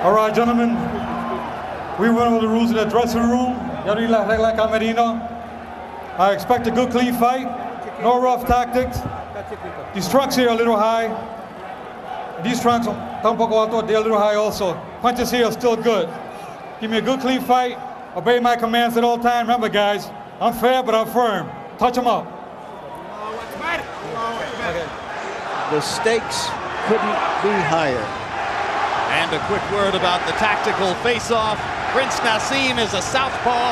All right, gentlemen, we went over the rules of the dressing room. Y'all need like Amerino. I expect a good, clean fight. No rough tactics. These trunks here are a little high. These trunks are un poco alto, they're a little high also. Punches here are still good. Give me a good, clean fight. Obey my commands at all times. Remember, guys, I'm fair, but I'm firm. Touch them up. The stakes couldn't be higher. And a quick word about the tactical face-off. Prince NASEEM is a southpaw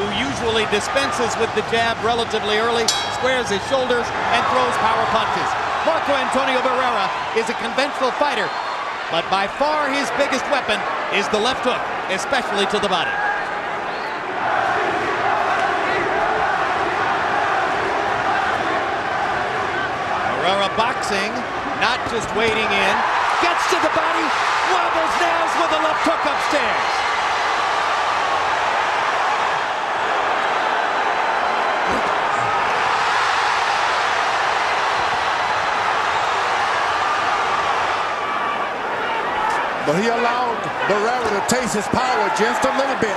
who usually dispenses with the jab relatively early, squares his shoulders, and throws power punches. Marco Antonio Barrera is a conventional fighter, but by far his biggest weapon is the left hook, especially to the body. Barrera boxing, not just wading in, gets to the body, wobbles Naz with a left hook upstairs. But he allowed Barrera to taste his power just a little bit.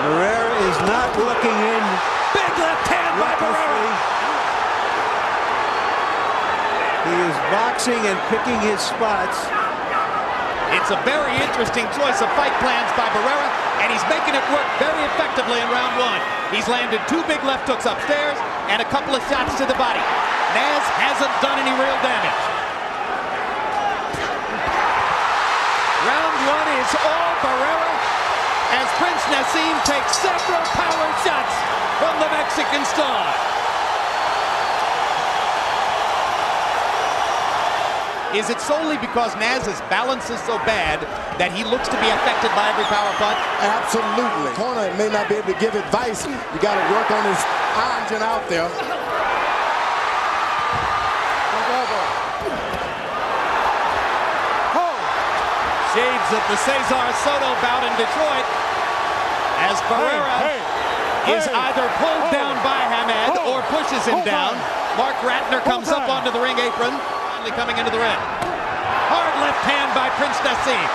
Barrera is not looking in. Big left hand by Barrera. He is boxing and picking his spots. It's a very interesting choice of fight plans by Barrera, and he's making it work very effectively in round one. He's landed 2 big left hooks upstairs and a couple of shots to the body. Naz hasn't done any real damage. Round one is all Barrera as Prince NASEEM takes several power shots from the Mexican star. Is it solely because Naz's balance is so bad that he looks to be affected by every power punch? Absolutely. Corner may not be able to give advice. You got to work on his engine out there. Shades of the Cesar Soto bout in Detroit as Barrera is either pulled down by Hamed or pushes him down. Mark Ratner comes up onto the ring apron, finally coming into the ring. Hard left hand by Prince NASEEM.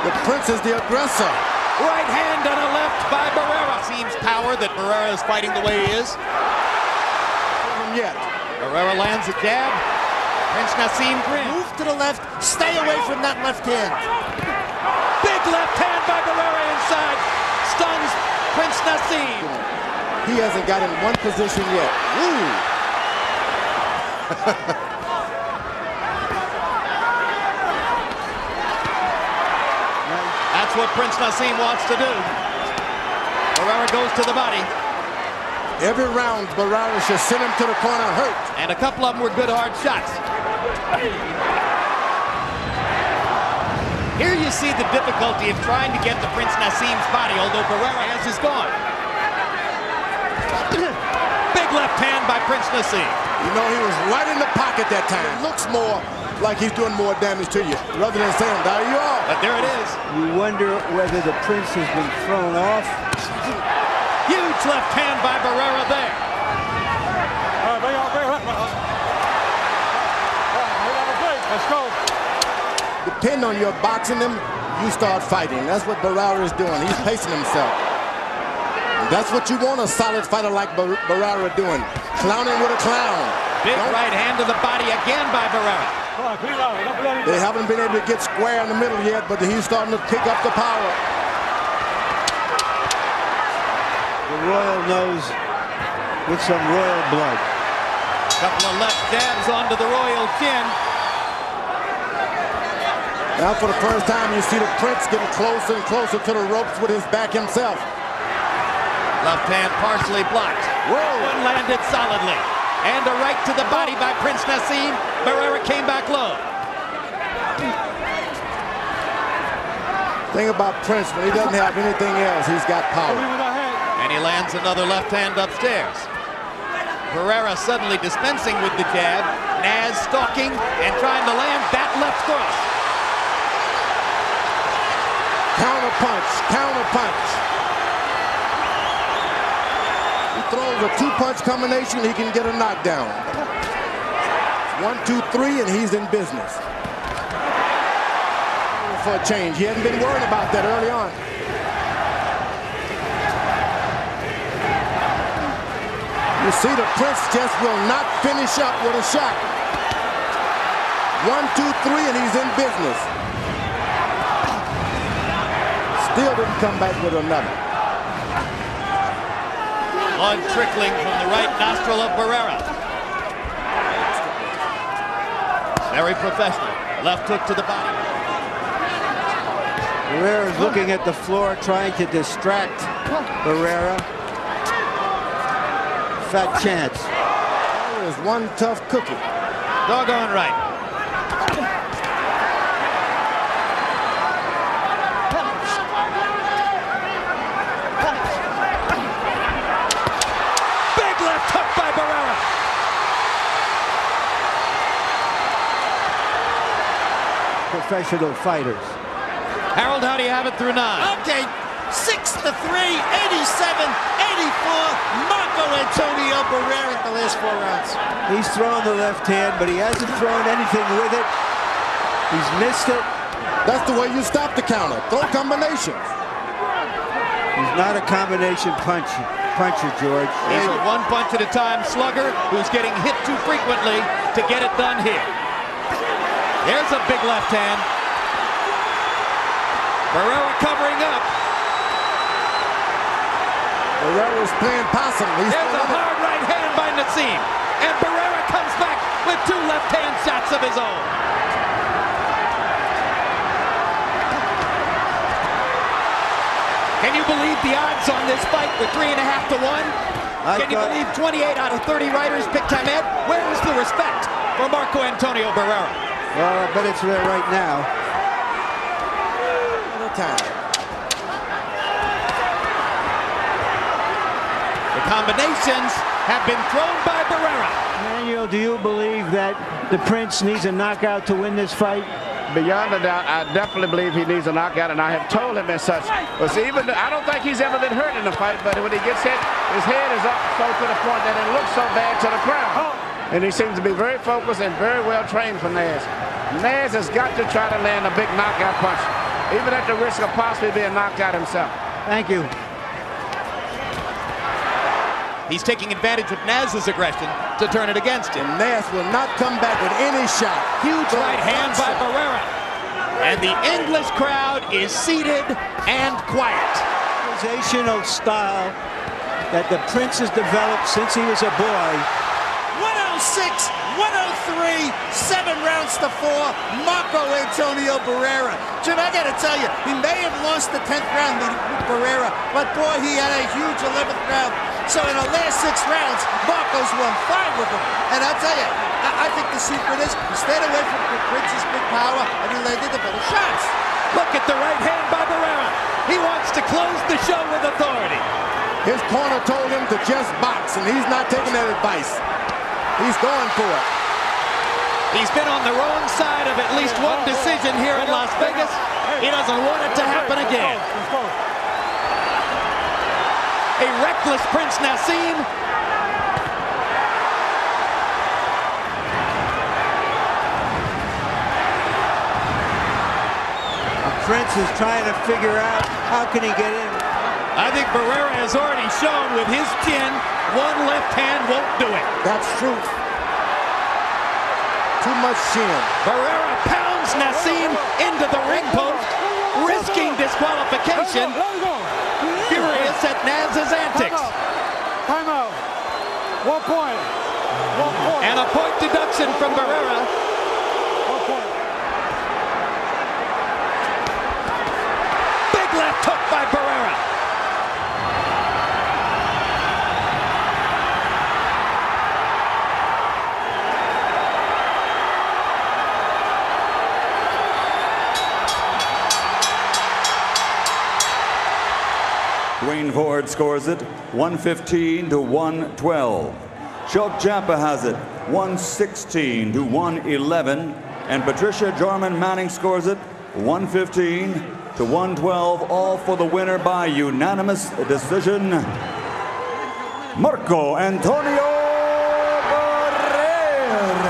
The Prince is the aggressor. Right hand and a left by Barrera. Seems power that Barrera is fighting the way he is. Yet. Barrera lands a jab. Prince NASEEM grins. Move to the left. Stay away from that left hand. Big left hand by Barrera inside. Stuns Prince NASEEM. He hasn't got in one position yet. Ooh. That's what Prince NASEEM wants to do. Barrera goes to the body. Every round, Barrera should send him to the corner hurt. And a couple of them were good hard shots. Here you see the difficulty of trying to get to Prince NASEEM's body, although Barrera is gone. Big left hand by Prince NASEEM. You know, he was right in the pocket that time. It looks more like he's doing more damage to you, rather than saying, there you are. But there it is. You wonder whether the Prince has been thrown off. Huge left hand by Barrera there. Let's go. Depend on your boxing him, you start fighting. That's what Barrera is doing. He's pacing himself. And that's what you want a solid fighter like Barrera doing. Clowning with a clown. Big right hand to the body again by Barrera. They haven't been able to get square in the middle yet, but he's starting to pick up the power. The Royal knows with some royal blood. Couple of left jabs onto the Royal chin. Now for the first time you see the Prince getting closer and closer to the ropes with his back himself. Left hand partially blocked. Whoa! One landed solidly. And a right to the body by Prince NASEEM. Barrera came back low. Thing about Prince, when he doesn't have anything else, he's got power. And he lands another left hand upstairs. Barrera suddenly dispensing with the jab. Naz stalking and trying to land that left cross. Counter punch, counter punch. He throws a two-punch combination, he can get a knockdown. 1, 2, 3, and he's in business. For a change. He hadn't been worried about that early on. You see, the Prince just will not finish up with a shot. 1, 2, 3, and he's in business. Still didn't come back with another. Blood trickling from the right nostril of Barrera. Very professional. Left hook to the body. Barrera is looking at the floor, trying to distract Barrera. Fat chance. There is one tough cookie. Doggone right. Big left hook by Barrera. Professional fighters. Harold, how do you have it through 9? Okay, 6-3, 87, 84. Marco Antonio Barrera at the last 4 rounds. He's thrown the left hand, but he hasn't thrown anything with it. He's missed it. That's the way you stop the counter. Throw combinations. He's not a combination puncher, George. He's a one punch at a time slugger who's getting hit too frequently to get it done here. There's a big left hand. Barrera covering up. Barrera's playing possum. There's a hard right hand by NASEEM. And Barrera comes back with 2 left hand shots of his own. Can you believe the odds on this fight were 3.5 to 1? Can you believe 28 out of 30 writers picked HAMED? Where is the respect for Marco Antonio Barrera? Well, I bet it's there right now. The combinations have been thrown by Barrera. Manuel, do you believe that the Prince needs a knockout to win this fight? Beyond a doubt, I definitely believe he needs a knockout, and I have told him as such. But see, I don't think he's ever been hurt in a fight, but when he gets hit, his head is up so to the point that it looks so bad to the crowd. And he seems to be very focused and very well trained for Naz. Naz has got to try to land a big knockout punch, even at the risk of possibly being knocked out himself. Thank you. He's taking advantage of Naz's aggression to turn it against him. Naz will not come back with any shot. Huge right hand by Barrera. And the English crowd is seated and quiet. Organizational style that the Prince has developed since he was a boy. 106, 103, 7 rounds to 4. Marco Antonio Barrera. Jim, I gotta tell you, he may have lost the 10th round with Barrera, but boy, he had a huge 11th round. So in the last 6 rounds, Marco's won 5 with him. And I'll tell you, I think the secret is he stayed away from the Prince's big power and he landed the better shots. Look at the right hand by Barrera. He wants to close the show with authority. His corner told him to just box, and he's not taking that advice. He's going for it. He's been on the wrong side of at least one decision here in Las Vegas. He doesn't want it to happen again. A reckless Prince NASEEM. The Prince is trying to figure out how can he get in. I think Barrera has already shown with his chin, one left hand won't do it. That's true. Too much chin. Barrera pounds NASEEM into the ring post, risking disqualification. Furious at Naz's antics. Time out. 1 point. 1 point. And a point deduction from Barrera. 1 point. Big left hook by Barrera. Dwayne Ford scores it 115 to 112. Choke Champa has it 116 to 111. And Patricia Jorman Manning scores it 115 to 112, all for the winner by unanimous decision, Marco Antonio Barrera.